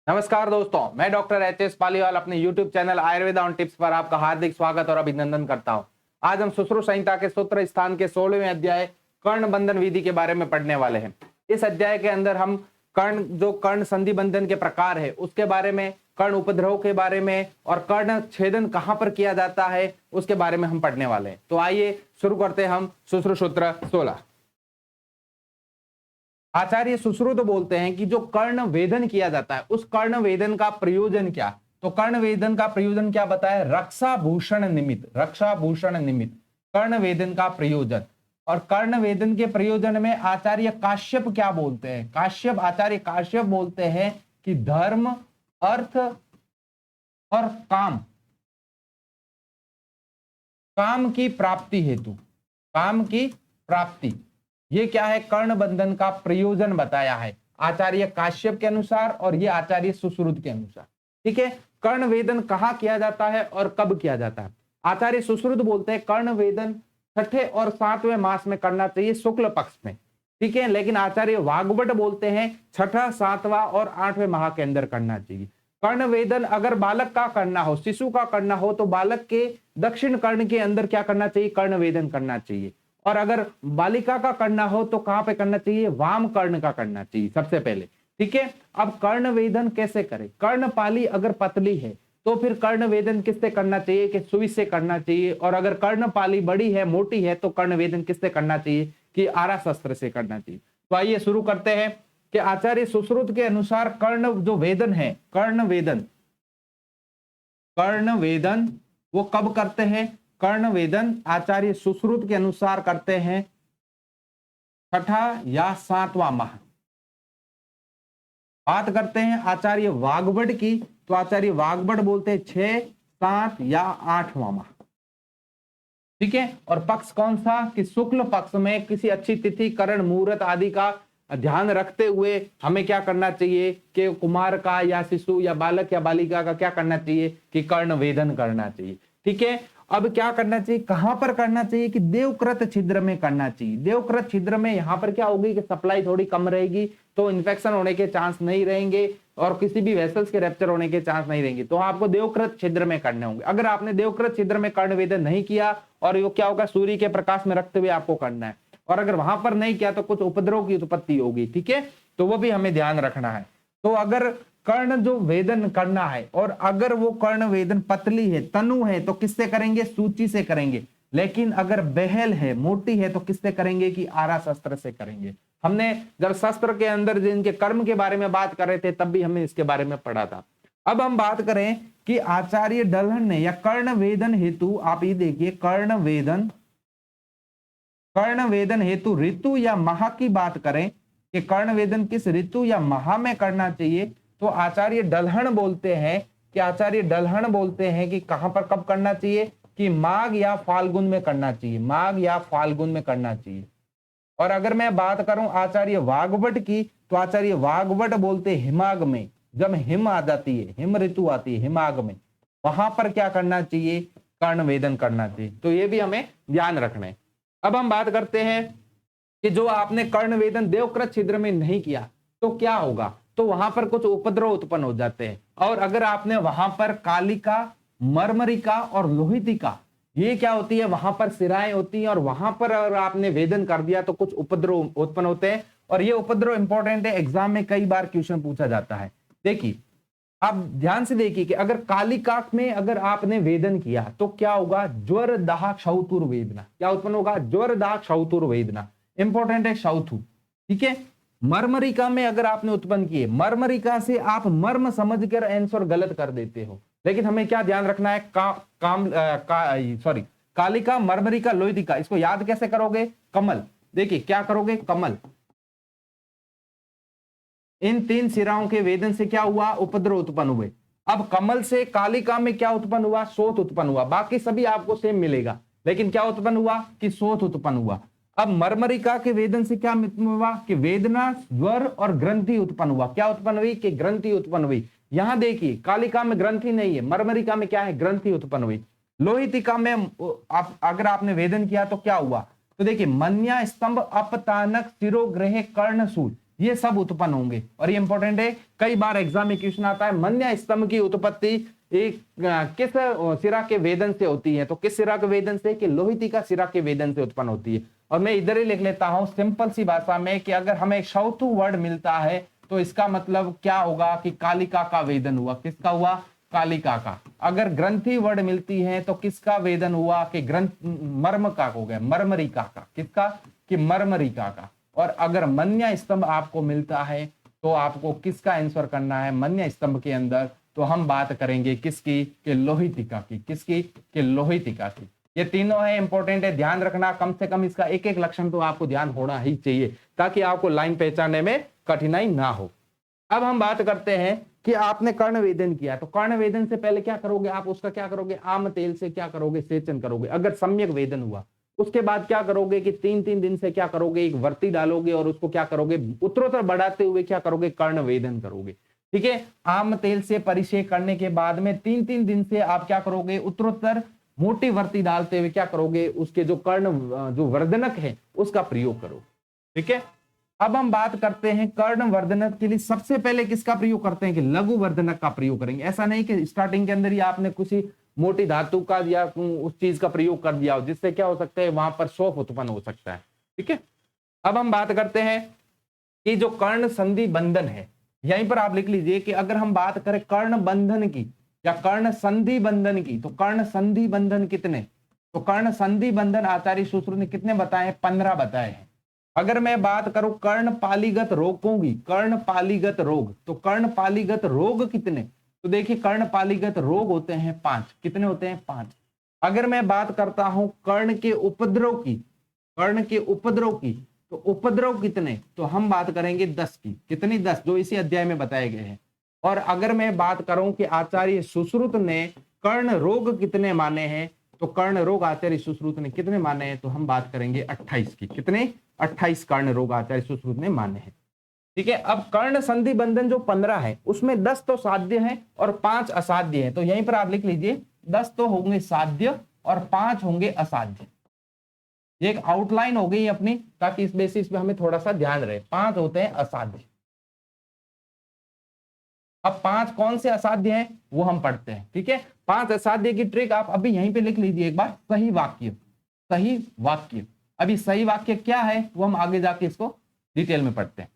नमस्कार दोस्तों, मैं डॉक्टर एच.एस. पालीवाल अपने YouTube channel Ayurveda on tips पर आपका हार्दिक स्वागत और अभिनंदन करता हूं। आज हम सुश्रुत संहिता के सूत्र स्थान के 16वें अध्याय कर्ण बंधन विधि के बारे में पढ़ने वाले हैं। इस अध्याय के अंदर हम कर्ण संधि बंधन के प्रकार है उसके बारे में, कर्ण उपद्रव के बारे में और कर्ण छेदन कहां पर किया जाता है उसके बारे में हम पढ़ने वाले हैं। तो आइए शुरू करते हैं हम सुश्रुत सूत्र 16। आचार्य सुश्रुत बोलते हैं कि जो कर्ण वेदन किया जाता है उस कर्ण वेदन का प्रयोजन क्या। तो कर्ण वेदन का प्रयोजन क्या बताया? रक्षाभूषण निमित्त कर्ण वेदन का प्रयोजन। और कर्ण वेदन के प्रयोजन में आचार्य काश्यप क्या बोलते हैं? आचार्य काश्यप बोलते हैं कि धर्म, अर्थ और काम की प्राप्ति हेतु, काम की प्राप्ति, ये क्या है? कर्ण बंधन का प्रयोजन बताया है आचार्य काश्यप के अनुसार और ये आचार्य सुश्रुत के अनुसार। ठीक है, कर्ण वेदन कहाँ किया जाता है और कब किया जाता है? आचार्य सुश्रुत बोलते हैं कर्ण वेदन छठे और 7वें मास में करना चाहिए, शुक्ल पक्ष में। ठीक है, लेकिन आचार्य वाग्भट बोलते हैं छठा, 7वां और 8वें माह के अंदर करना चाहिए। कर्ण वेदन अगर बालक का करना हो, शिशु का करना हो, तो बालक के दक्षिण कर्ण के अंदर क्या करना चाहिए? कर्ण वेदन करना चाहिए। और अगर बालिका का करना हो तो कहां पे करना चाहिए? वाम कर्ण का करना चाहिए सबसे पहले। ठीक है, अब कर्ण वेदन कैसे करें? कर्णपाली अगर पतली है तो फिर कर्ण वेदन किससे करना चाहिए? कि सुई से करना चाहिए। और अगर कर्णपाली बड़ी है, मोटी है, तो कर्ण वेदन किससे करना चाहिए? कि आरा शस्त्र से करना चाहिए। तो आइए शुरू करते हैं कि आचार्य सुश्रुत के अनुसार कर्ण जो वेदन है, कर्ण वेदन वो कब करते हैं? कर्ण वेदन आचार्य सुश्रुत के अनुसार करते हैं छठा या 7वां माह। बात करते हैं आचार्य वाग्भट की, तो आचार्य वाग्भट बोलते हैं 6, 7 या 8वां माह। ठीक है, और पक्ष कौन सा? कि शुक्ल पक्ष में किसी अच्छी तिथि, करण, मुहूर्त आदि का ध्यान रखते हुए हमें क्या करना चाहिए? कि कुमार का या शिशु या बालक या बालिका का क्या करना चाहिए? कि कर्ण वेदन करना चाहिए। ठीक है, अब क्या करना चाहिए? कहां पर करना चाहिए? कि देवकृत छिद्र में करना चाहिए। देवकृत छिद्र में यहां पर क्या होगी? कि सप्लाई थोड़ी कम रहेगी, तो इन्फेक्शन होने के चांस नहीं रहेंगे और किसी भी वेसल्स के रैप्चर होने के चांस नहीं रहेंगे। तो आपको देवकृत छिद्र में करने होंगे। अगर आपने देवकृत छिद्र में कर्ण वेदन नहीं किया, और वो क्या होगा? सूर्य के प्रकाश में रखते हुए आपको करना है, और अगर वहां पर नहीं किया तो कुछ उपद्रव की उत्पत्ति होगी। ठीक है, तो वो भी हमें ध्यान रखना है। तो अगर कर्ण जो वेदन करना है और अगर वो कर्ण वेदन पतली है, तनु है, तो किससे करेंगे? सूची से करेंगे। लेकिन अगर बहल है, मोटी है, तो किससे करेंगे? कि आरा शस्त्र से करेंगे। हमने जब शस्त्र के अंदर जिनके कर्म के बारे में बात कर रहे थे तब भी हमने इसके बारे में पढ़ा था। अब हम बात करें कि आचार्य डल्हन ने या कर्ण वेदन हेतु, आप ये देखिए, कर्ण वेदन हेतु ऋतु या माह की बात करें कि कर्ण वेदन किस ऋतु या माह में करना चाहिए, तो आचार्य डल्हन बोलते हैं कि कहां पर कब करना चाहिए? कि माघ या फाल्गुन में करना चाहिए। और अगर मैं बात करूं आचार्य वाग्भट की, तो आचार्य वाग्भट बोलते हिमाग में, जब हिम आ जाती है, हिम ऋतु आती है, हिमाग में, वहां पर क्या करना चाहिए? कर्ण वेदन करना चाहिए। तो ये भी हमें ध्यान रखना है। अब हम बात करते हैं कि जो आपने कर्ण वेदन देवकृत छिद्र में नहीं किया तो क्या होगा? तो वहां पर कुछ उपद्रव उत्पन्न हो जाते हैं। और अगर आपने वहां पर कालिका, मरमरिका और लोहितिका, ये क्या होती है? वहां पर सिराएं होती हैं, और वहां पर अगर आपने वेदन कर दिया तो कुछ उपद्रव उत्पन्न होते हैं। और ये उपद्रव इंपॉर्टेंट है, एग्जाम में कई बार क्वेश्चन पूछा जाता है। देखिए, आप ध्यान से देखिए कि अगर कालिका में अगर आपने वेदन किया तो क्या होगा? ज्वर, दाह, क्षौतुर वेदना। क्या उत्पन्न होगा? ज्वर, दाह, क्षौतुर वेदना। इंपॉर्टेंट है क्षौतु। ठीक है, मरमरिका में अगर आपने उत्पन्न किए, मरमरिका से आप मर्म समझकर आंसर गलत कर देते हो, लेकिन हमें क्या ध्यान रखना है? कालिका, मरमरिका, लोहितिका, इसको याद कैसे करोगे? कमल। देखिए क्या करोगे? कमल। इन 3 सिराओं के वेदन से क्या हुआ? उपद्रव उत्पन्न हुए। अब कमल से कालिका में क्या उत्पन्न हुआ? शोथ उत्पन्न हुआ। बाकी सभी आपको सेम मिलेगा, लेकिन क्या उत्पन्न हुआ? कि शोथ उत्पन्न हुआ। अब मरमरिका के वेदन से क्या हुआ? कि वेदना, ज्वर और ग्रंथि उत्पन्न हुआ। क्या उत्पन्न हुई? कि ग्रंथि उत्पन्न हुई। यहां देखिए, कालिका में ग्रंथि नहीं है, मरमरिका में क्या है? ग्रंथि उत्पन्न हुई। लोहितिका में अगर आपने वेदन किया तो क्या हुआ? तो देखिए, मन्या, स्तंभ, अपतानक, शिरोग्रह, कर्णशूल, ये सब उत्पन्न होंगे। और ये इंपॉर्टेंट है, कई बार एग्जाम में क्वेश्चन आता है मन्य स्तंभ की उत्पत्ति एक किस सिरा के वेदन से होती है, तो किस सिरा के वेदन से, कि लोहितिका सिरा के वेदन से उत्पन्न होती है। और मैं इधर ही लिख लेता हूं सिंपल सी भाषा में कि अगर हमें शौतु वर्ड मिलता है तो इसका मतलब क्या होगा कि कालिका का वेदन हुआ। किसका हुआ? कालिका का। अगर ग्रंथि वर्ड मिलती है तो किसका वेदन हुआ? कि ग्रंथ मर्म का हो गया, मर्मरिका का। किसका? कि मर्मरिका का। और अगर मन्य स्तंभ आपको मिलता है तो आपको किसका आंसर करना है मन्य स्तंभ के अंदर? तो हम बात करेंगे किसकी? कि लोहितिका की। किसकी? कि लोहितिका की। ये तीनों है, इंपॉर्टेंट है, ध्यान रखना। कम से कम इसका एक एक लक्षण तो आपको ध्यान होना ही चाहिए ताकि आपको लाइन पहचानने में कठिनाई ना हो। अब हम बात करते हैं कि आपने कर्ण वेदन किया, तो कर्ण वेदन से पहले क्या करोगे आप? उसका क्या करोगे? आम तेल से क्या करोगे? सेचन करोगे। अगर सम्यक वेदन हुआ उसके बाद क्या करोगे कि 3-3 दिन से क्या करोगे? एक वर्ती डालोगे और उसको क्या करोगे? उत्तरोत्तर बढ़ाते हुए क्या करोगे? कर्ण वेदन करोगे। ठीक है। आम तेल से परिचय करने के बाद में 3-3 दिन से आप क्या करोगे? उत्तरोत्तर मोटी वर्ती डालते हुए क्या करोगे? उसके जो कर्ण जो वर्धनक है उसका प्रयोग करो। ठीक है। अब हम बात करते हैं कर्ण वर्धनक के लिए सबसे पहले किसका प्रयोग करते हैं? कि लघु वर्धनक का प्रयोग करेंगे। ऐसा नहीं कि स्टार्टिंग के अंदर ही आपने किसी मोटी धातु का या उस चीज का प्रयोग कर दिया हो जिससे क्या हो सकता है वहां पर शोफ उत्पन्न हो सकता है। ठीक है। अब हम बात करते हैं कि जो कर्ण संधि बंधन है, यहीं पर आप लिख लीजिए कि अगर हम बात करें कर्ण बंधन की या कर्ण संधि बंधन की, तो कर्ण संधि बंधन कितने? तो कर्ण संधि बंधन आचार्य सुश्रुत ने कितने बताए? 15 बताए हैं। अगर मैं बात करूं कर्ण पालीगत रोगों की, कर्ण पालीगत रोग, तो कर्ण पालीगत रोग कितने? तो देखिए कर्ण पालीगत रोग होते हैं 5। कितने होते हैं? 5। अगर मैं बात करता हूं कर्ण के उपद्रव की, कर्ण के उपद्रव की, तो उपद्रव कितने? तो हम बात करेंगे 10 की। कितनी? 10, जो इसी अध्याय में बताए गए हैं। और अगर मैं बात करूं कि आचार्य सुश्रुत ने कर्ण रोग कितने माने हैं, तो कर्ण रोग आचार्य सुश्रुत ने कितने माने हैं? तो हम बात करेंगे 28 की। कितने? 28 कर्ण रोग आचार्य सुश्रुत ने माने हैं। ठीक है। अब कर्ण संधि बंधन जो 15 है उसमें 10 तो साध्य है और 5 असाध्य है। तो यहीं पर आप लिख लीजिए 10 तो होंगे साध्य और 5 होंगे असाध्य। ये एक आउटलाइन हो गई अपनी, ताकि इस बेसिस पे हमें थोड़ा सा ध्यान रहे। 5 होते हैं असाध्य। अब 5 कौन से असाध्य हैं वो हम पढ़ते हैं। ठीक है। 5 असाध्य की ट्रिक आप अभी यहीं पे लिख लीजिए एक बार। सही वाक्य, सही वाक्य। अभी सही वाक्य क्या है वो हम आगे जाके इसको डिटेल में पढ़ते हैं।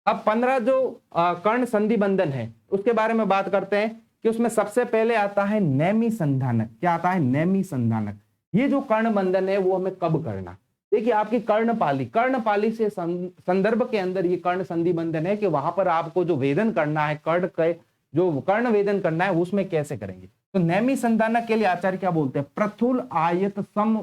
अब 15 जो कर्ण संधि बंधन है उसके बारे में बात करते हैं कि उसमें सबसे पहले आता है नेमी संधानक। क्या आता है? नेमी संधानक। ये जो कर्ण बंधन है वो हमें कब करना? देखिए आपकी कर्णपाली से संदर्भ के अंदर ये कर्ण संधि बंधन है कि वहां पर आपको जो वेदन करना है, कर्ण के जो कर्ण वेदन करना है उसमें कैसे करेंगे। तो नेमी संधानक के लिए आचार्य क्या बोलते हैं? प्रथुल आयत सम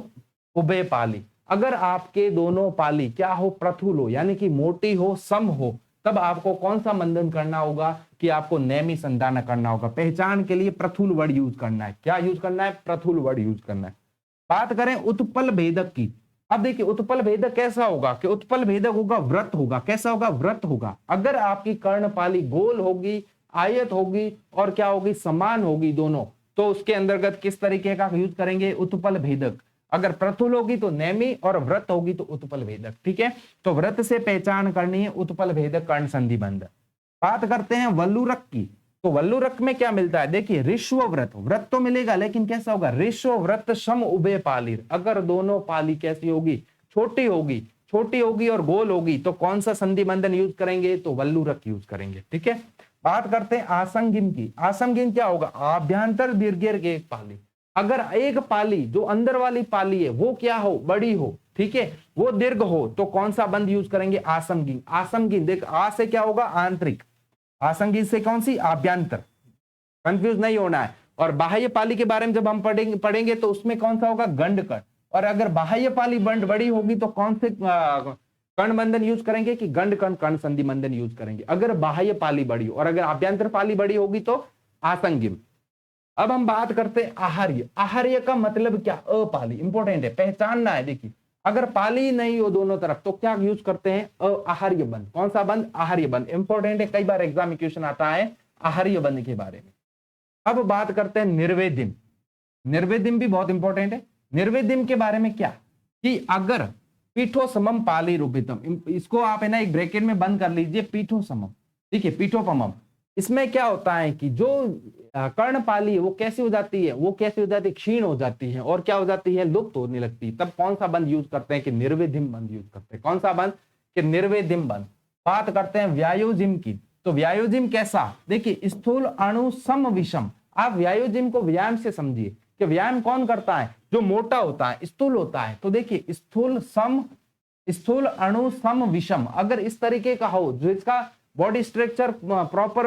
उभय पाली। अगर आपके दोनों पाली क्या हो? प्रथुल हो, यानी कि मोटी हो, सम हो, तब आपको कौन सा बंधन करना होगा? कि आपको नेमी संधानक करना होगा। पहचान के लिए प्रथुल वर्ड यूज करना है। क्या यूज करना है? प्रथुल वर्ड यूज करना है। बात करें उत्पल भेदक की। अब देखिए उत्पल भेदक कैसा होगा? कि उत्पल भेदक होगा व्रत होगा। कैसा होगा? व्रत होगा। अगर आपकी कर्णपाली गोल होगी, आयत होगी और क्या होगी? समान होगी दोनों, तो उसके अंतर्गत किस तरीके का यूज करेंगे? उत्पल भेदक। अगर प्रथुल होगी तो नेमी और व्रत होगी तो उत्पल भेदक। ठीक है। तो व्रत से पहचान करनी है उत्पल भेदक कर्ण संधि बंधन। बात करते हैं वल्लुरक की। तो वल्लुरक में क्या मिलता है? देखिए ऋष्व व्रत, व्रत तो मिलेगा लेकिन कैसा होगा? ऋष्व व्रत सम उभय पालिर। अगर दोनों पाली कैसी होगी? छोटी होगी, छोटी होगी और गोल होगी, तो कौन सा संधि बंधन यूज करेंगे? तो वल्लुरक यूज करेंगे। ठीक है। बात करते हैं आसंगिन की। आसंगिन क्या होगा? आभ्यंतर दीर्घेर के एक पाली। अगर एक पाली जो अंदर वाली पाली है वो क्या हो? बड़ी हो, ठीक है, वो दीर्घ हो, तो कौन सा बंध यूज करेंगे? आसंगिन। आसंगिन देख, आ से क्या होगा? आंतरिक, आसंगिन से कौन सी? आभ्यंतर। कंफ्यूज नहीं होना है। और बाह्य पाली के बारे में जब हम पढ़ेंगे तो उसमें कौन सा होगा? गंडकर्ण। और अगर बाह्य पाली बंड बड़ी होगी तो कौन से कर्ण बंधन यूज करेंगे? कि गंडकर्ण कर्ण संधि बंधन यूज करेंगे अगर बाह्य पाली बड़ी हो। और अगर आभ्यंतर पाली बड़ी होगी तो आसंगिन। अब हम बात करते हैं आहार्य। आहार्य का मतलब क्या? अपाली। इंपॉर्टेंट है, पहचानना है। देखिए अगर पाली नहीं हो दोनों तरफ तो क्या यूज करते हैं? आहार्य बंध। कौन सा बंध? आहार्य बंध। इंपॉर्टेंट है, कई बार एग्जाम में क्वेश्चन आता है आहार्य बंध के बारे में। अब बात करते हैं निर्वेदिम। निर्वेदिम भी बहुत इंपॉर्टेंट है। निर्वेदिम के बारे में क्या? कि अगर पीठो समम पाली रूपितम, इसको आप है ना एक ब्रैकेट में बंद कर लीजिए, पीठो समम, ठीक है, पीठोपमम। इसमें क्या होता है कि जो कर्णपाली है वो कैसी हो जाती है, वो कैसी हो जाती है, क्षीण हो जाती है और क्या हो जाती है, लुप्त होने लगती है। तब कौन सा बंध यूज करते हैं कि निर्वेदिम बंध यूज करते हैं। कौन सा बंध कि निर्वेदिम बंध। बात करते हैं व्यायोजिम की, तो व्यायोजिम कैसा, देखिए स्थूल अणु सम विषम। आप व्यायोजिम को व्यायाम से समझिए कि व्यायाम कौन करता है, जो मोटा होता है, स्थूल होता है। तो देखिए स्थूल अणु सम विषम, अगर इस तरीके का हो जिसका बॉडी स्ट्रक्चर प्रॉपर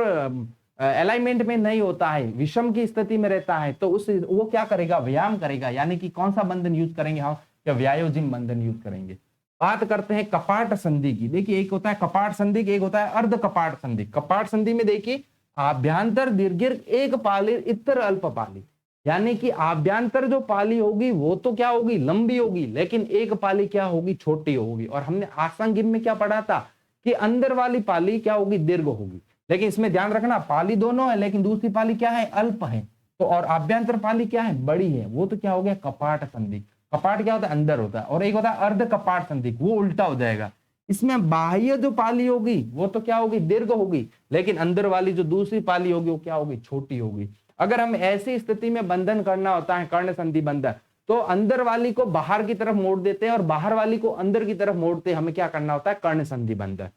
अलाइनमेंट में नहीं होता है, विषम की स्थिति में रहता है, तो उस वो क्या करेगा, व्यायाम करेगा। यानी कि कौन सा बंधन यूज करेंगे हम, या व्यायोजिम बंधन यूज करेंगे। बात करते हैं कपाट संधि की, देखिए एक होता है कपाट संधि, एक होता है अर्ध कपाट संधि। कपाट संधि में देखिए आभ्यंतर दीर्घ एक पाली इतर अल्प पाली, यानी कि आभ्यंतर जो पाली होगी वो तो क्या होगी, लंबी होगी, लेकिन एक पाली क्या होगी, छोटी होगी। और हमने आसंगिम में क्या पढ़ा था कि अंदर वाली पाली क्या होगी, दीर्घ होगी। लेकिन इसमें ध्यान रखना पाली दोनों है, लेकिन दूसरी पाली क्या है, अल्प है। तो और आभ्यंतर पाली क्या है, बड़ी है, वो तो क्या हो गया, कपाट संधि। कपाट क्या होता है, अंदर होता है, और एक होता है अर्ध कपाट संधि, वो उल्टा हो जाएगा। इसमें बाह्य जो पाली होगी वो तो क्या होगी, दीर्घ होगी, लेकिन अंदर वाली जो दूसरी पाली होगी वो क्या होगी, छोटी होगी। अगर हम ऐसी स्थिति में बंधन करना होता है कर्ण संधि बंधन, तो अंदर वाली को बाहर की तरफ मोड़ देते हैं और बाहर वाली को अंदर की तरफ मोड़ते हैं। हमें क्या करना होता है, कर्ण संधि बंधन।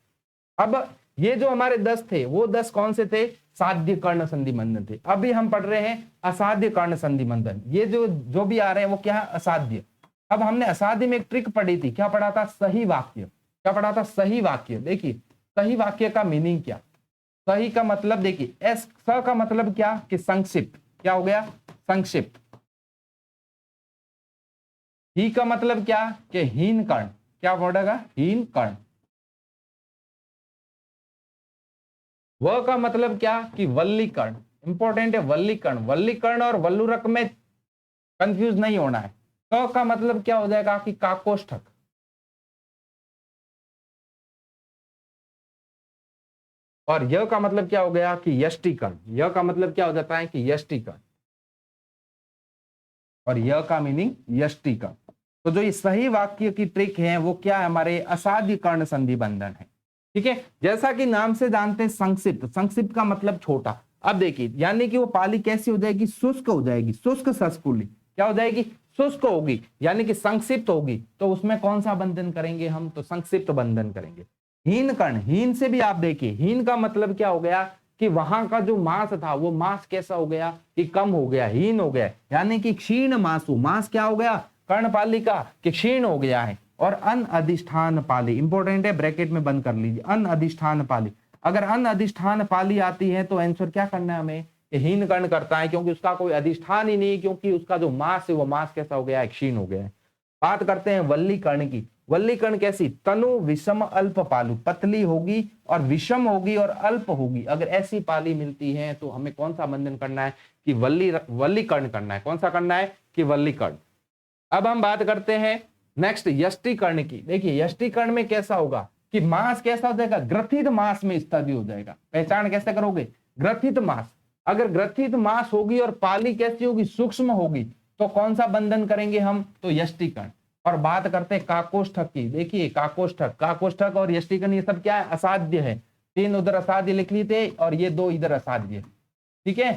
अब ये जो हमारे 10 थे वो 10 कौन से थे, साध्य कर्ण संधि बंधन थे। अभी हम पढ़ रहे हैं असाध्य कर्ण संधि बंधन। ये जो भी आ रहे हैं वो क्या है, असाध्य। अब हमने असाध्य में एक ट्रिक पढ़ी थी, क्या पढ़ा था, सही वाक्य। क्या पढ़ा था, सही वाक्य। देखिए सही वाक्य का मीनिंग क्या, सही का मतलब देखिए स का मतलब क्या कि संक्षिप्त, क्या हो गया, संक्षिप्त। ही का मतलब क्या कि हीन कर्ण, क्या पड़ेगा, हीन कर्ण। व का मतलब क्या कि वल्लीकर्ण, इंपॉर्टेंट है वल्लीकर्ण। वल्लीकर्ण और वल्लुरक में कंफ्यूज नहीं होना है। क का मतलब क्या हो जाएगा कि काकोष्ठक। और य का मतलब क्या हो गया कि यष्टिकर्ण। य का मतलब क्या हो जाता है कि यष्टिकर्ण, और य का मीनिंग यष्टिकर्ण। तो जो ये सही वाक्य की ट्रिक है वो क्या है, हमारे असाध्य कर्ण संधि बंधन है। ठीक है, जैसा कि नाम से जानते हैं संक्षिप्त, संक्षिप्त का मतलब छोटा। अब देखिए यानी कि वो पाली कैसी हो जाएगी, शुष्क हो जाएगी, शुष्क सस्कुली, क्या हो जाएगी, शुष्क होगी, यानी कि संक्षिप्त होगी। तो उसमें कौन सा बंधन करेंगे हम, तो संक्षिप्त बंधन करेंगे। हीन कर्ण, हीन से भी आप देखिए, हीन का मतलब क्या हो गया कि वहां का जो मांस था वो मांस कैसा हो गया कि कम हो गया, हीन हो गया, यानी कि क्षीण मांसु। मांस क्या हो गया कर्णपाली का कि क्षीण हो गया है। और अन अधिष्ठान पाली, इंपॉर्टेंट है, ब्रैकेट में बंद कर लीजिए, अन अधिष्ठान पाली। अगर अन अधिष्ठान पाली आती है तो आंसर क्या करना है हमें, हीन कर्ण करता है, क्योंकि उसका कोई अधिष्ठान ही नहीं, क्योंकि उसका जो मांस है वो मांस कैसा हो गया है, क्षीण हो गया है। बात करते हैं वल्लीकर्ण की। वल्लीकर्ण कैसी, तनु विषम अल्प पालु, पतली होगी और विषम होगी और अल्प होगी। अगर ऐसी पाली मिलती है तो हमें कौन सा बंधन करना है कि वल्लीकर्ण करना है। कौन सा करना है कि वल्लीकर्ण। अब हम बात करते हैं नेक्स्ट यष्टिकर्ण की। देखिए यष्टिकर्ण में कैसा होगा कि मांस कैसा हो जाएगा, ग्रथित मांस में स्थिति हो जाएगा। पहचान कैसे करोगे, ग्रथित मांस। अगर ग्रथित मांस होगी और पाली कैसी होगी, सूक्ष्म होगी, तो कौन सा बंधन करेंगे हम, तो यष्टिकर्ण। और बात करते हैं काकोष्ठक की। देखिए काकोष्ठक और यष्टिकर्ण ये सब क्या है, असाध्य है। 3 उधर असाध्य लिख लिए थे और ये 2 इधर असाध्य। ठीक है,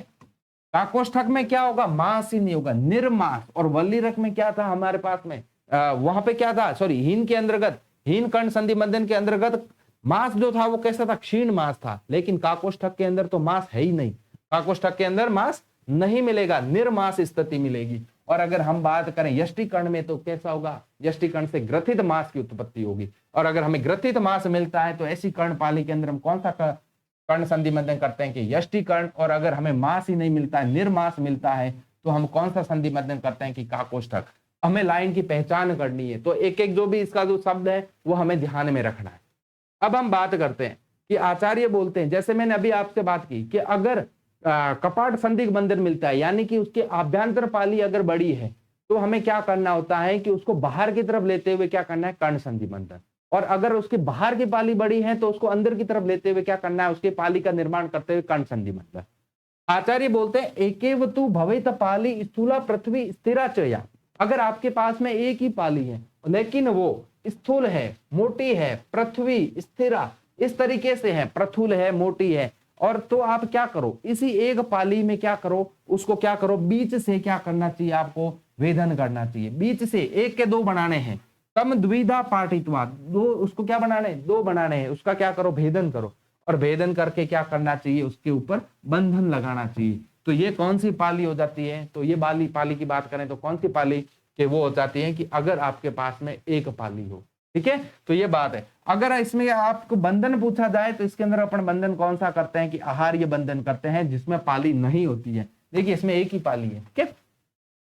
काकोष्ठक में क्या होगा, मांस ही नहीं होगा, निर्मांस। और वल्लीरक में क्या था हमारे पास में, वहां पे क्या था, सॉरी हीन के अंतर्गत, हीन कर्ण संधि बंधन के अंतर्गत मांस जो था वो कैसा था, क्षीण मांस था। लेकिन काकोष्ठक के अंदर तो मांस है ही नहीं, काकोष्ठक के अंदर मांस नहीं मिलेगा, निर्मांस स्थिति मिलेगी। और अगर हम बात करें यष्टिकर्ण में तो कैसा होगा, यष्टिकर्ण से ग्रथित मांस की उत्पत्ति होगी। और अगर हमें ग्रथित मांस मिलता है तो ऐसी कर्णपाली के अंदर हम कौन सा कर्ण संधि बंधन करते हैं कि यष्टिकर्ण। और अगर हमें मांस ही नहीं मिलता है, निर्मांस मिलता है, तो हम कौन सा संधि बंधन करते हैं कि काकोष्ठक। हमें लाइन की पहचान करनी है, तो एक एक जो भी इसका जो शब्द है वो हमें ध्यान में रखना है। अब हम बात करते हैं कि आचार्य बोलते हैं, जैसे मैंने अभी आपसे बात की कि अगर कपाट संधि बंधन मिलता है, यानी कि उसके आभ्यंतर पाली अगर बड़ी है, तो हमें क्या करना होता है कि उसको बाहर की तरफ लेते हुए क्या करना है, कर्ण संधि बंधन। और अगर उसके बाहर की पाली बड़ी है तो उसको अंदर की तरफ लेते हुए क्या करना है, उसके पाली का निर्माण करते हुए कर्ण संधि बंधन। आचार्य बोलते हैं एकेव तु भवेत पाली स्थूला पृथ्वी स्थिरा चया। अगर आपके पास में एक ही पाली है लेकिन वो स्थूल है, मोटी है, पृथ्वी स्थिरा, इस तरीके से है, प्रथुल है, मोटी है। और तो आप क्या करो, इसी एक पाली में क्या करो, उसको क्या करो, बीच से क्या करना चाहिए, आपको वेदन करना चाहिए। बीच से एक के दो बनाने हैं, तम द्विधा पाटित्वा, दो उसको क्या बनाने हैं, दो बनाने हैं, उसका क्या करो, भेदन करो। और भेदन करके क्या करना चाहिए, उसके ऊपर बंधन लगाना चाहिए। तो ये कौन सी पाली हो जाती है, तो ये पाली की बात करें तो कौन सी पाली के वो हो जाती है कि अगर आपके पास में एक पाली हो। ठीक है, तो ये बात है। अगर इसमें आपको बंधन पूछा जाए तो इसके अंदर अपन बंधन कौन सा करते हैं कि आहार्य बंधन करते हैं, जिसमें पाली नहीं होती है। देखिए इसमें एक ही पाली है। ठीक है,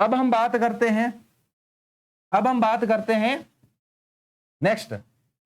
अब हम बात करते हैं नेक्स्ट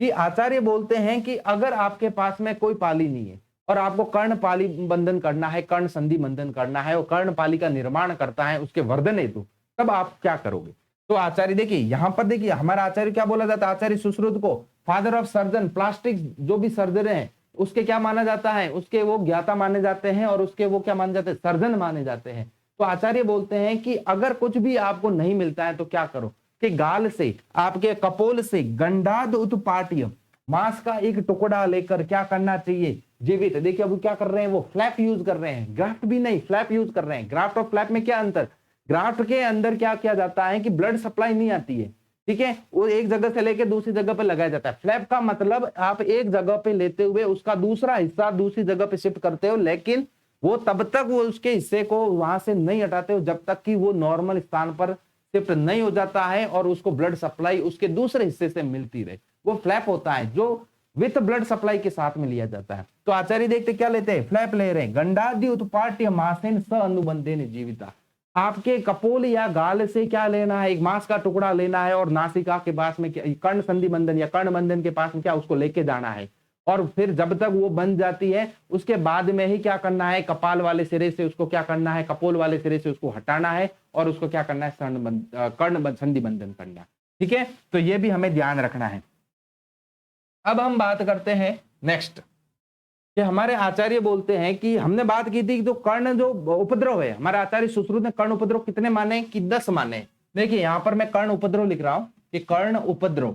कि आचार्य बोलते हैं कि अगर आपके पास में कोई पाली नहीं है और आपको कर्ण पाली बंधन करना है, कर्ण संधि बंधन करना है, और कर्ण पाली का निर्माण करता है उसके वर्धन हेतु, तब आप क्या करोगे। तो आचार्य देखिए यहां पर, देखिए हमारा आचार्य क्या बोला जाता है, आचार्य सुश्रुत को फादर ऑफ सर्जन, प्लास्टिक जो भी सर्जन है उसके क्या माना जाता है, उसके वो ज्ञाता माने जाते हैं, और उसके वो क्या माने जाते हैं, सर्जन माने जाते हैं। तो आचार्य बोलते हैं कि अगर कुछ भी आपको नहीं मिलता है तो क्या करो कि गाल से, आपके कपोल से गंडाद उत्पाट्य, मांस का एक टुकड़ा लेकर क्या करना चाहिए, जीवित। देखिए अब क्या कर रहे हैं, वो फ्लैप यूज कर रहे हैं, ग्राफ्ट भी नहीं, फ्लैप यूज कर रहे हैं। ग्राफ्ट और फ्लैप में क्या अंतर, ग्राफ्ट के अंदर क्या किया जाता है कि ब्लड सप्लाई नहीं आती है, ठीक है, वो एक जगह से लेकर दूसरी जगह पर लगाया जाता है। फ्लैप का मतलब आप एक जगह पे लेते हुए उसका दूसरा हिस्सा दूसरी जगह पे शिफ्ट करते हो, लेकिन वो तब तक वो उसके हिस्से को वहां से नहीं हटाते हो जब तक कि वो नॉर्मल स्थान पर शिफ्ट नहीं हो जाता है और उसको ब्लड सप्लाई उसके दूसरे हिस्से से मिलती रहे। वो फ्लैप होता है जो विथ ब्लड सप्लाई के साथ में लिया जाता है। तो आचार्य देखते क्या लेते हैं, फ्लैप ले रहे हैं। गंडादि उत्पाट्य मासेन स अनुबंधेन जीविता, आपके कपोल या गाल से क्या लेना है, एक मांस का टुकड़ा लेना है, और नासिका के पास में कर्ण संधि बंधन या कर्ण बंधन के पास में क्या उसको लेके जाना है, और फिर जब तक वो बन जाती है उसके बाद में ही क्या करना है, कपाल वाले सिरे से उसको क्या करना है, कपोल वाले सिरे से उसको हटाना है, और उसको क्या करना है, कर्ण संधि बंधन करना। ठीक है, तो ये भी हमें ध्यान रखना है। अब हम बात करते हैं नेक्स्ट कि हमारे आचार्य बोलते हैं कि हमने बात की थी कि तो कर्ण जो उपद्रव है, हमारे आचार्य सुश्रुत ने कर्ण उपद्रव कितने माने कि 10 माने। देखिए यहां पर मैं कर्ण उपद्रव लिख रहा हूं कि कर्ण उपद्रव,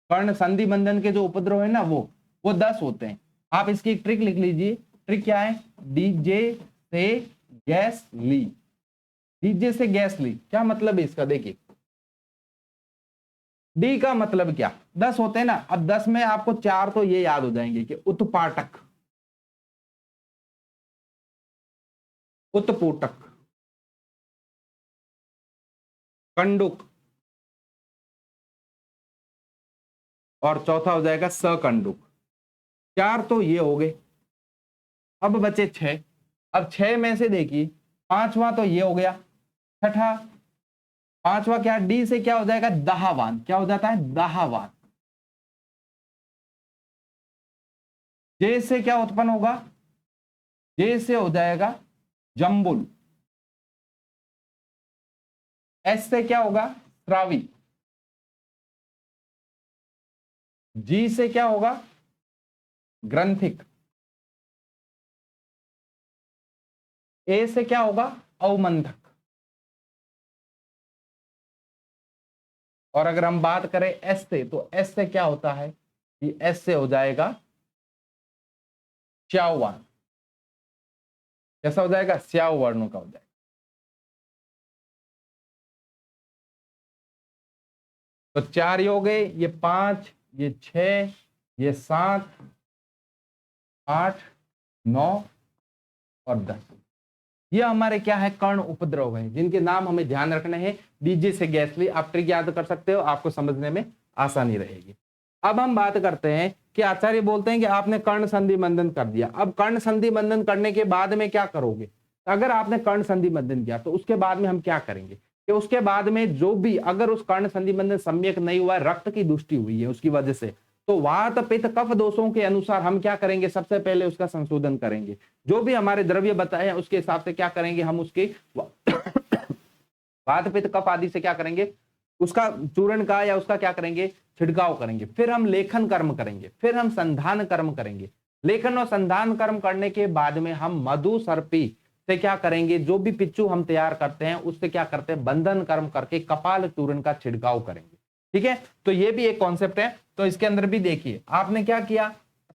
कर्ण संधि बंधन के जो उपद्रव है ना वो 10 होते हैं। आप इसकी एक ट्रिक लिख लीजिए। ट्रिक क्या है, डीजे से गैस ली। डीजे से गैस ली क्या मतलब है इसका, देखिए डी का मतलब क्या, 10 होते हैं ना। अब 10 में आपको 4 तो ये याद हो जाएंगे कि उत्पाटक, उत्पूटक, कंडुक, और चौथा हो जाएगा सकंडुक। 4 तो ये हो गए। अब बचे 6। अब 6 में से देखिए 5वां तो ये हो गया, छठा, 5वां क्या, डी से क्या हो जाएगा, दाहवान। क्या हो जाता है, दाहवान। जे से क्या उत्पन्न होगा, जे से हो जाएगा जंबुल। एस से क्या होगा, श्रावी। जी से क्या होगा, ग्रंथिक। ए से क्या होगा, अवमंधक। और अगर हम बात करें एस से, तो एस से क्या होता है कि एस से हो जाएगा श्यावान। कैसा हो जाएगा, श्याव वर्णों का हो जाएगा। तो 4 ये हो गए, ये 5, ये 6, ये 7, 8, 9 और 10। ये हमारे क्या है, कर्ण उपद्रव है, जिनके नाम हमें ध्यान रखने हैं। डीजे से गैस ली, आप ट्रिक याद कर सकते हो, आपको समझने में आसानी रहेगी। अब हम बात करते हैं कि आचार्य बोलते हैं कि आपने कर्ण संधि बंधन कर दिया। अब कर्ण संधि बंधन करने के बाद में क्या करोगे, अगर आपने कर्ण संधि बंधन किया तो उसके बाद में हम क्या करेंगे कि उसके बाद में जो भी, अगर उस कर्ण संधि बंधन सम्यक नहीं हुआ, रक्त की दुष्टि हुई है उसकी वजह से, तो वात पित्त कफ दोषों के अनुसार हम क्या करेंगे, सबसे पहले उसका संशोधन करेंगे। जो भी हमारे द्रव्य बताए हैं उसके हिसाब से क्या करेंगे, हम उसके वात पित्त कफ आदि से क्या करेंगे, उसका चूर्ण का या उसका क्या करेंगे, छिड़काव करेंगे। फिर हम लेखन कर्म करेंगे, फिर हम संधान कर्म करेंगे। लेखन और संधान कर्म करने के बाद में हम मधु सर्पी से क्या करेंगे, जो भी पिच्चू हम तैयार करते हैं उससे क्या करते हैं, बंधन कर्म करके कपाल चूर्ण का छिड़काव करेंगे। ठीक है, तो ये भी एक कॉन्सेप्ट है। तो इसके अंदर भी देखिए आपने क्या किया,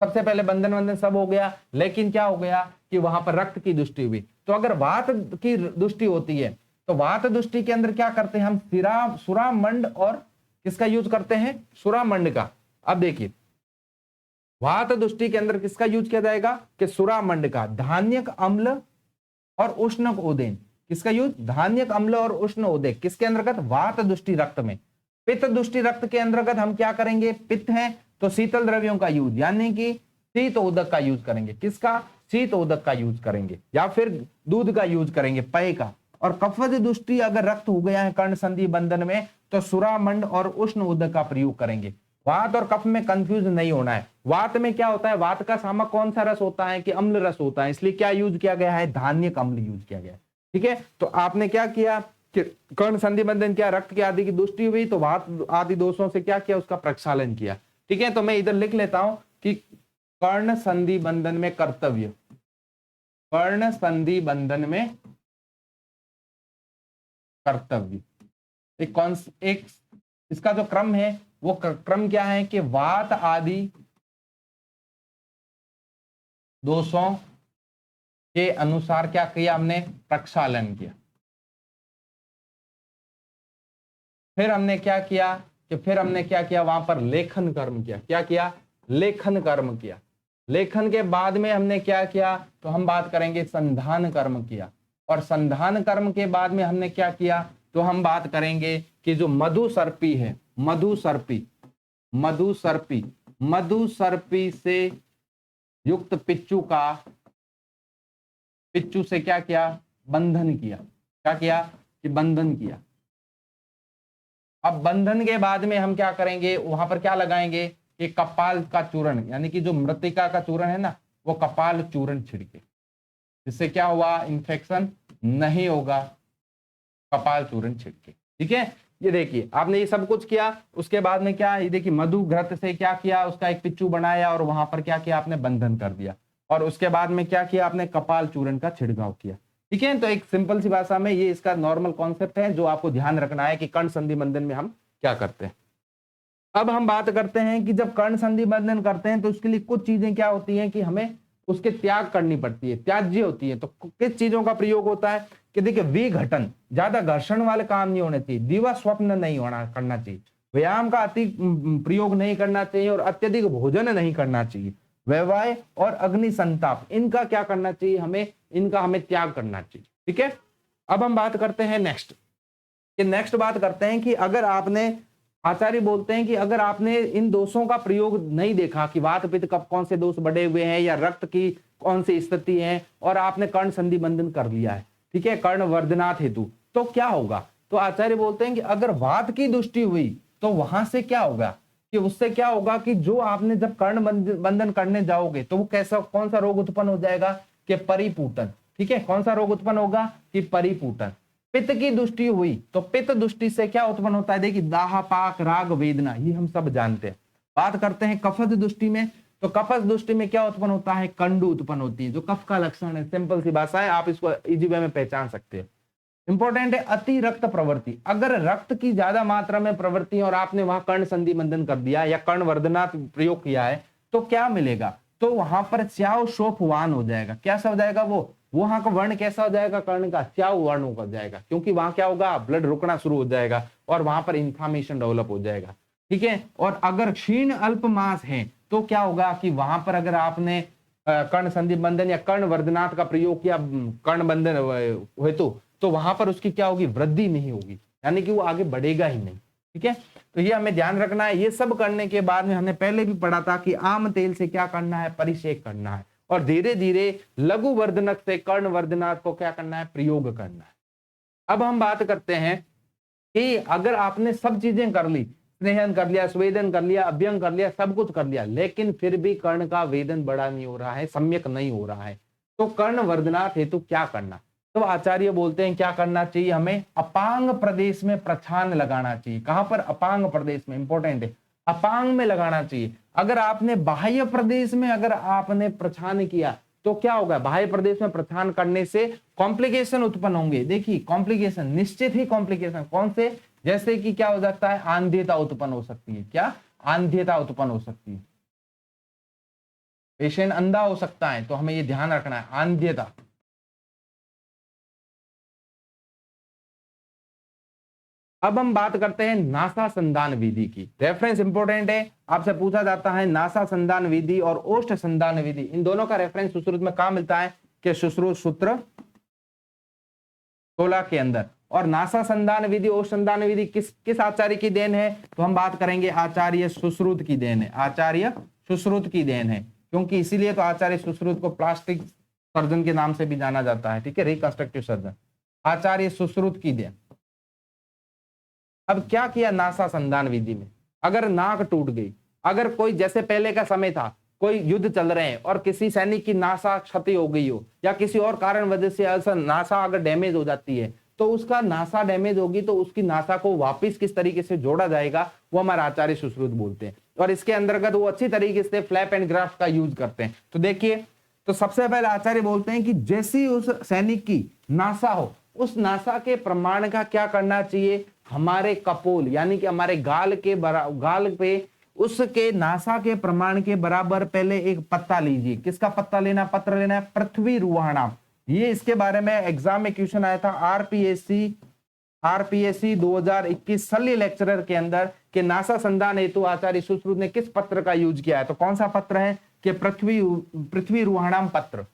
सबसे पहले बंधन वंदन सब हो गया, लेकिन क्या हो गया कि वहां पर रक्त की दृष्टि हुई। तो अगर वात की दृष्टि होती है तो वात दृष्टि के अंदर क्या करते हैं हम, सुरामंड और किसका यूज करते हैं, सुरामंड का। अब देखिए वात दृष्टि के अंदर किसका यूज किया जाएगा कि सुरामंड का, धान्यक अम्ल और उष्णक उदेन, किसका यूज, धान्यक अम्ल और उष्ण उदेक, किसके अंतर्गत, वात दृष्टि रक्त में। पित्त दृष्टि रक्त के अंतर्गत हम क्या करेंगे, पित्त है तो शीतल द्रव्यों का यूज, यानी कि शीत उदक का यूज करेंगे, किसका, शीत उदक का यूज करेंगे, या फिर दूध का यूज करेंगे, पेय का। और कफज दृष्टि अगर रक्त हो गया है कर्ण संधि बंधन में तो सुरामंड और उष्ण उदक का प्रयोग करेंगे। वात और कफ में कंफ्यूज नहीं होना है। वात में क्या होता है, वात का सामक कौन सा रस होता है कि अम्ल रस होता है, इसलिए क्या यूज किया गया है, धान्यक अम्ल यूज किया गया है। ठीक है, तो आपने क्या किया कि कर्ण संधि बंधन क्या, रक्त के आदि की दृष्टि हुई तो वात आदि दोषों से क्या किया, उसका प्रक्षालन किया। ठीक है, तो मैं इधर लिख लेता हूं कि कर्ण संधि बंधन में कर्तव्य, कर्ण संधि बंधन में कर्तव्य, एक इसका जो क्रम है वो क्रम क्या है कि वात आदि दोषों के अनुसार क्या किया हमने, प्रक्षालन किया। फिर हमने क्या किया कि फिर हमने क्या किया, वहां पर लेखन कर्म किया। क्या किया, लेखन कर्म किया। लेखन के बाद में हमने क्या किया, तो हम बात करेंगे संधान कर्म किया। और संधान कर्म के बाद में हमने क्या किया, तो हम बात करेंगे कि जो मधुसर्पी है, मधुसर्पी, मधुसर्पी, मधुसर्पी से युक्त पिच्चू का, पिच्चू से क्या किया, बंधन किया। क्या किया कि बंधन किया। अब बंधन के बाद में हम क्या करेंगे, वहां पर क्या लगाएंगे कि कपाल का चूर्ण, यानी कि जो मृतिका का चूर्ण है ना, वो कपाल चूर्ण छिड़के, जिससे क्या हुआ, इंफेक्शन नहीं होगा, कपाल चूर्ण छिड़के। ठीक है, ये देखिए आपने ये सब कुछ किया। उसके बाद में क्या, ये देखिए मधु घृत से क्या किया, उसका एक पिच्चू बनाया और वहां पर क्या किया आपने, बंधन कर दिया। और उसके बाद में क्या किया आपने, कपाल चूर्ण का छिड़काव किया। ठीक है, तो एक सिंपल सी भाषा में ये इसका नॉर्मल कॉन्सेप्ट है जो आपको ध्यान रखना है कि कर्ण संधि बंधन में हम क्या करते हैं। अब हम बात करते हैं कि जब कर्ण संधि बंधन करते हैं तो उसके लिए कुछ चीजें क्या होती हैं कि हमें उसके त्याग करनी पड़ती है, त्याज्य होती है। तो किस चीजों का प्रयोग होता है कि देखिए विघटन, ज्यादा घर्षण वाले काम नहीं होने चाहिए, दिवा स्वप्न नहीं होना करना चाहिए, व्यायाम का अति प्रयोग नहीं करना चाहिए और अत्यधिक भोजन नहीं करना चाहिए, वैवाह और अग्नि संताप, इनका क्या करना चाहिए हमें, इनका हमें त्याग करना चाहिए। ठीक है, अब हम बात करते हैं नेक्स्ट बात करते हैं कि अगर आपने, आचार्य बोलते हैं कि अगर आपने इन दोषों का प्रयोग नहीं देखा कि वात पित्त कफ कौन से दोष बढ़े हुए हैं या रक्त की कौन सी स्थिति है, और आपने कर्ण संधि बंधन कर लिया है, ठीक है, कर्ण वर्धनाथ हेतु, तो क्या होगा। तो आचार्य बोलते हैं कि अगर वात की दृष्टि हुई तो वहां से क्या होगा कि उससे क्या होगा कि जो आपने जब कर्ण बंधन करने जाओगे तो वो कैसा, कौन सा रोग उत्पन्न हो जाएगा कि परिपूटन। ठीक है, कौन सा रोग उत्पन्न होगा कि परिपूटन। पित्त की दृष्टि हुई तो पित्त दृष्टि से क्या उत्पन्न होता है, देखिए दाह पाक राग वेदना, ये हम सब जानते हैं। बात करते हैं कफज दृष्टि में, तो कफज दृष्टि में क्या उत्पन्न होता है, कंडू उत्पन्न होती है, जो कफ का लक्षण है। सिंपल सी भाषा है, आप इसको इजी वे में पहचान सकते हैं। इंपॉर्टेंट है अति रक्त प्रवृत्ति, अगर रक्त की ज्यादा मात्रा में प्रवृत्ति है और आपने वहां कर्ण संधि बंधन कर दिया या कर्ण वर्धनाथ प्रयोग किया है तो क्या मिलेगा, तो वहां पर च्याव शोफवान हो जाएगा। क्या सा हो जाएगा, वो वहां का वर्ण कैसा हो जाएगा, कर्ण का च्याव वर्ण हो जाएगा, क्योंकि वहां क्या होगा, ब्लड रुकना शुरू हो जाएगा और वहां पर इंफ्लामेशन डेवलप हो जाएगा। ठीक है, और अगर क्षीण अल्प मास है तो क्या होगा कि वहां पर अगर आपने कर्ण संधि बंधन या कर्ण वर्धनाथ का प्रयोग किया कर्ण बंधन हेतु, तो वहां पर उसकी क्या होगी, वृद्धि नहीं होगी, यानी कि वो आगे बढ़ेगा ही नहीं। ठीक है, तो ये हमें ध्यान रखना है। ये सब करने के बाद में हमने पहले भी पढ़ा था कि आम तेल से क्या करना है, परिषेक करना है, और धीरे धीरे लघु वर्धनक से कर्ण वर्धनाथ को क्या करना है, प्रयोग करना है। अब हम बात करते हैं कि अगर आपने सब चीजें कर ली, स्नेहन कर लिया, स्वेदन कर लिया, अभ्यंग कर लिया, सब कुछ कर लिया, लेकिन फिर भी कर्ण का वेदन बड़ा नहीं हो रहा है, सम्यक नहीं हो रहा है, तो कर्ण वर्धनाथ हेतु क्या करना। तो आचार्य बोलते हैं क्या करना चाहिए, हमें अपांग प्रदेश में प्रछान लगाना चाहिए। कहां पर, अपांग प्रदेश में, इंपॉर्टेंट है, अपांग में लगाना चाहिए। अगर आपने बाह्य प्रदेश में अगर आपने प्रछान किया तो क्या होगा, बाह्य प्रदेश में प्रछान करने से कॉम्प्लिकेशन उत्पन्न होंगे। देखिए कॉम्प्लिकेशन, निश्चित ही कॉम्प्लिकेशन, कौन से, जैसे कि क्या हो सकता है, आंध्यता उत्पन्न हो सकती है। क्या? आंध्यता उत्पन्न हो सकती है। पेशेंट अंधा हो सकता है, तो हमें ये ध्यान रखना है, आंध्यता। अब हम बात करते हैं नासा संधान विधि की। रेफरेंस इंपॉर्टेंट है, आपसे पूछा जाता है नासा संधान विधि और ओष्ठ संधान विधि, इन दोनों का रेफरेंस सुश्रुत में कहां मिलता है कि सुश्रुत सूत्र 16 के अंदर। और नासा संधान विधि, ओष्ठ संधान विधि किस आचार्य की देन है? तो हम बात करेंगे आचार्य सुश्रुत की देन है। आचार्य सुश्रुत की देन है, क्योंकि इसीलिए तो आचार्य सुश्रुत को प्लास्टिक सर्जन के नाम से भी जाना जाता है, ठीक है, रिकंस्ट्रक्टिव सर्जन, आचार्य सुश्रुत की देन। अब क्या किया नासा संधान विधि में? अगर नाक टूट गई, अगर कोई, जैसे पहले का समय था, कोई युद्ध चल रहे हैं और किसी सैनिक की नासा क्षति हो गई हो या किसी और कारण वजह से ऐसा नासा अगर डैमेज हो जाती है, तो उसका नासा डैमेज होगी तो उसकी नासा को वापस किस तरीके से जोड़ा जाएगा, वो हमारा आचार्य सुश्रुत बोलते हैं। और इसके अंतर्गत वो अच्छी तरीके से फ्लैप एंड ग्राफ्ट का यूज करते हैं। तो देखिए, तो सबसे पहले आचार्य बोलते हैं कि जैसी उस सैनिक की नासा हो, उस नासा के प्रमाण का क्या करना चाहिए, हमारे कपोल यानी कि हमारे गाल पे उसके नासा के प्रमाण के बराबर पहले एक पत्ता लीजिए। किसका पत्ता लेना? पत्र लेना है पृथ्वी रुवाणाम। ये इसके बारे में एग्जाम में क्वेश्चन आया था आरपीएससी 2021 शल्य लेक्चरर के अंदर के नासा संधान हेतु आचार्य सुश्रुत ने किस पत्र का यूज किया है। तो कौन सा पत्र है कि पृथ्वी रुवाणाम पत्र।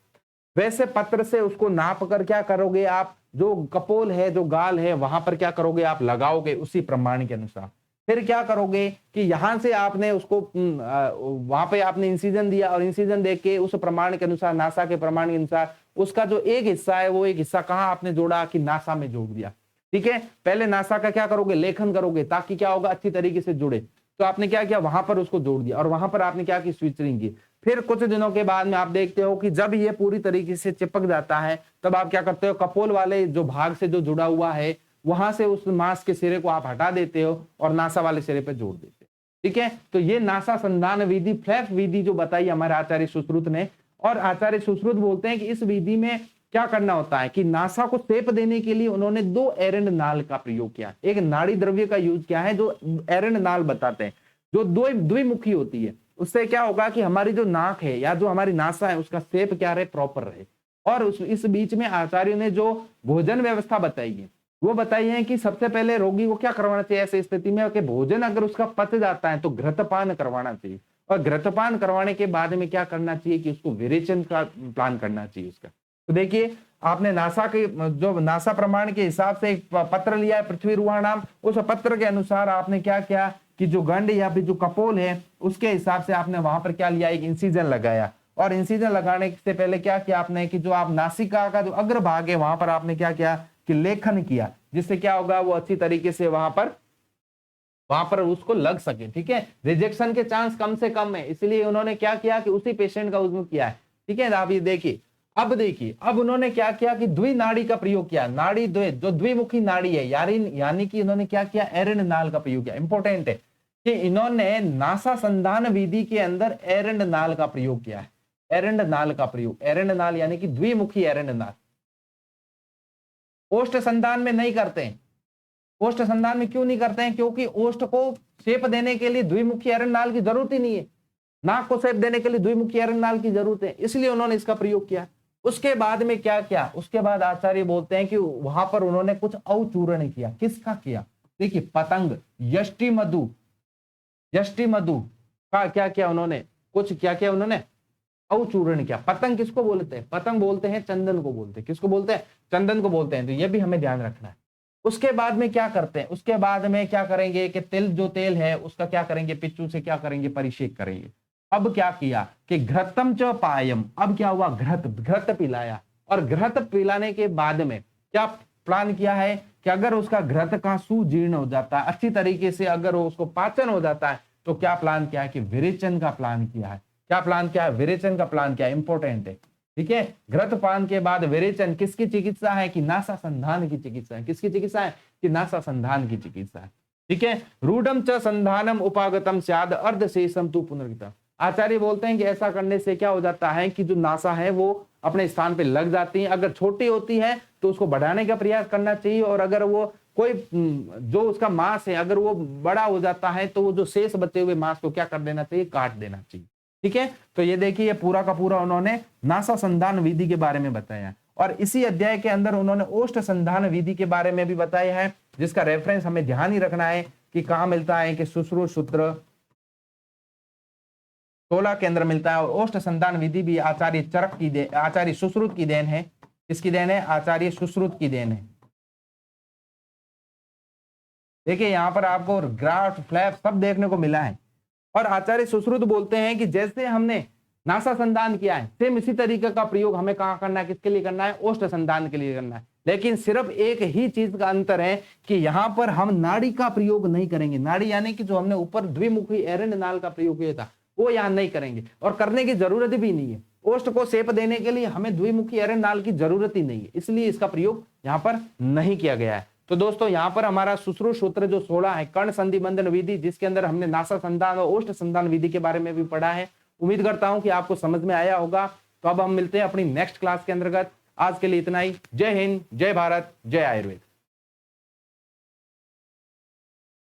वैसे पत्र से उसको नाप कर क्या करोगे आप, जो कपोल है, जो गाल है, वहां पर क्या करोगे आप, लगाओगे उसी प्रमाण के अनुसार। फिर क्या करोगे कि यहां से आपने उसको वहां पे आपने इंसिजन दिया और इंसिजन देख के उस प्रमाण के अनुसार, नासा के प्रमाण के अनुसार, उसका जो एक हिस्सा है वो एक हिस्सा कहां आपने जोड़ा कि नासा में जोड़ दिया। ठीक है, पहले नासा का क्या करोगे, लेखन करोगे, ताकि क्या होगा, अच्छी तरीके से जुड़े। तो आपने क्या किया, वहां पर उसको जोड़ दिया और वहां पर आपने क्या की, स्विचरिंग की। फिर कुछ दिनों के बाद में आप देखते हो कि जब ये पूरी तरीके से चिपक जाता है, तब आप क्या करते हो, कपोल वाले जो भाग से जो जुड़ा हुआ है वहां से उस मांस के सिरे को आप हटा देते हो और नासा वाले सिरे पे जोड़ देते हो। ठीक है, तो ये नासा संधान विधि, फ्लैप विधि जो बताई हमारे आचार्य सुश्रुत ने। और आचार्य सुश्रुत बोलते हैं कि इस विधि में क्या करना होता है कि नासा को शेप देने के लिए उन्होंने 2 एरंड नाल का प्रयोग किया, एक नाड़ी द्रव्य का यूज किया है, जो एरंड नाल बताते हैं, जो द्विमुखी होती है। उससे क्या होगा कि हमारी जो नाक है या जो हमारी नासा है उसका शेप क्या रहे, प्रॉपर रहे। और इस बीच में आचार्यों ने जो भोजन व्यवस्था बताई है वो बताई है कि सबसे पहले रोगी को क्या करवाना चाहिए ऐसी स्थिति में कि भोजन अगर उसका पच जाता है तो घृतपान करवाना चाहिए, और घृतपान करवाने के बाद में क्या करना चाहिए कि उसको विरेचन का प्लान करना चाहिए उसका। तो देखिए, आपने नासा के जो नासा प्रमाण के हिसाब से एक पत्र लिया है पृथ्वी रुवाणाम, उस पत्र के अनुसार आपने क्या किया कि जो गंड या फिर जो कपोल है उसके हिसाब से आपने वहां पर क्या लिया, एक इंसिजन लगाया। और इंसिजन लगाने से पहले क्या किया आपने कि जो आप नासिका का जो अग्रभाग है वहां पर आपने क्या किया कि लेखन किया, जिससे क्या होगा वो अच्छी तरीके से वहां पर उसको लग सके। ठीक है, रिजेक्शन के चांस कम से कम है, इसलिए उन्होंने क्या किया कि उसी पेशेंट का यूज किया है। ठीक है, आप ये देखिए, अब उन्होंने क्या किया कि द्विनाड़ी का प्रयोग किया। नाड़ी जो द्विमुखी नाड़ी है यानी कि इन्होंने क्या किया, एरंड नाल का प्रयोग किया। इंपॉर्टेंट है कि इन्होंने नासा संधान विधि के अंदर एरंड नाल का प्रयोग किया है। एरंड नाल का प्रयोग, एरंड नाल यानी कि द्विमुखी एरंड नाल। ओष्ठ संधान में नहीं करते हैं। ओष्ठ संधान में क्यों नहीं करते हैं? क्योंकि ओष्ठ को शेप देने के लिए द्विमुखी एरंड नाल की जरूरत ही नहीं है। नाक को शेप देने के लिए द्विमुखी एरंड नाल की जरूरत है, इसलिए उन्होंने इसका प्रयोग किया। उसके बाद में क्या किया, उसके बाद आचार्य बोलते हैं कि वहां पर उन्होंने कुछ अवचूर्ण किया। किसका किया? देखिए, पतंग, यष्टि मधु का क्या किया उन्होंने, कुछ क्या किया उन्होंने, अवचूर्ण किया। पतंग किसको बोलते हैं? पतंग बोलते हैं चंदन को बोलते हैं। किसको बोलते हैं? चंदन को बोलते हैं। तो ये भी हमें ध्यान रखना है। उसके बाद में क्या करते हैं, उसके बाद में क्या करेंगे कि तेल है उसका क्या करेंगे, पिच्चू से क्या करेंगे, परिषेक करेंगे। अब क्या किया कि घृतम च पायम, अब क्या हुआ, घृत पिलाया। और घृत पिलाने के बाद में क्या प्लान किया है कि अगर उसका घृत का सुजीर्ण हो जाता है, अच्छी तरीके से अगर उसको पाचन हो जाता है, तो क्या प्लान किया है कि विरेचन का प्लान किया है। क्या प्लान किया है? विरेचन का प्लान किया है। इंपॉर्टेंट है। ठीक है, घृत पान के बाद विरेचन किसकी चिकित्सा है कि नासा संधान की चिकित्सा है। किसकी चिकित्सा है कि नासा संधान की चिकित्सा है। ठीक है, रूढ़म च संधानम उपागतम स्याद अर्धशेषम तु पुनर्गतम। आचार्य बोलते हैं कि ऐसा करने से क्या हो जाता है कि जो नासा है वो अपने स्थान पे लग जाती है। अगर छोटी होती है तो उसको बढ़ाने का प्रयास करना चाहिए, और अगर वो कोई जो उसका मांस है अगर वो बड़ा हो जाता है तो वो जो शेष बचे हुए मांस को क्या कर देना चाहिए, काट देना चाहिए। ठीक है, तो ये देखिए ये पूरा का पूरा उन्होंने नासा संधान विधि के बारे में बताया और इसी अध्याय के अंदर उन्होंने ओष्ठ संधान विधि के बारे में भी बताया है, जिसका रेफरेंस हमें ध्यान ही रखना है कि कहां मिलता है, कि सुश्रुत सूत्र 16 के अंदर मिलता है। और ओष्ठ संधान विधि भी आचार्य चरक की देन, आचार्य सुश्रुत की देन है। किसकी देन है? आचार्य सुश्रुत की देन है। देखिए यहां पर आपको ग्राफ फ्लैप सब देखने को मिला है और आचार्य सुश्रुत बोलते हैं कि जैसे हमने नासा संधान किया है सेम इसी तरीके का प्रयोग हमें कहां करना है, किसके लिए करना है? ओष्ठ संधान के लिए करना है। लेकिन सिर्फ एक ही चीज का अंतर है कि यहां पर हम नाड़ी का प्रयोग नहीं करेंगे। नाड़ी यानी कि जो हमने ऊपर द्विमुखी एरंड नाल का प्रयोग किया था वो यहां नहीं करेंगे और करने की जरूरत भी नहीं है। ओष्ठ को शेप देने के लिए हमें द्विमुखी एरंड नाल की जरूरत ही नहीं है, इसलिए इसका प्रयोग यहां पर नहीं किया गया है। तो दोस्तों यहाँ पर हमारा सुश्रुत सूत्र जो 16 है, कर्ण संधि बंधन विधि, जिसके अंदर हमने नासा संधान और ओष्ठ संधान विधि के बारे में भी पढ़ा है। उम्मीद करता हूं कि आपको समझ में आया होगा। तो अब हम मिलते हैं अपनी नेक्स्ट क्लास के अंतर्गत। आज के लिए इतना ही। जय हिंद, जय भारत, जय आयुर्वेद।